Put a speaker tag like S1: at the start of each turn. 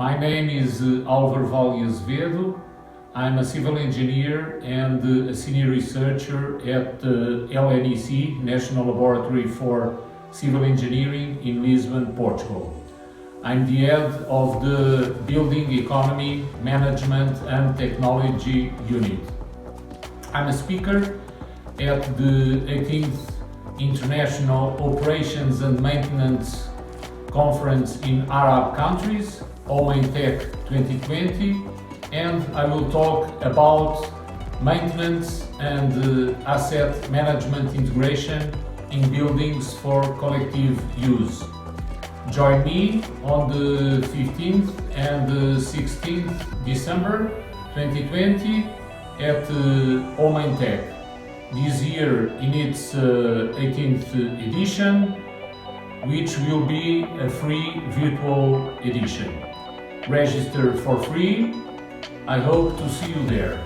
S1: My name is Álvaro Vale Azevedo. I'm a civil engineer and a senior researcher at the LNEC, National Laboratory for Civil Engineering in Lisbon, Portugal. I'm the head of the Building Economy, Management and Technology Unit. I'm a speaker at the 18th International Operations and Maintenance Conference in Arab countries, OMAINTEC 2020, and I will talk about maintenance and asset management integration in buildings for collective use. Join me on the 15th and 16th December 2020 at OMAINTEC. This year in its 18th edition, which will be a free virtual edition. Register for free. I hope to see you there.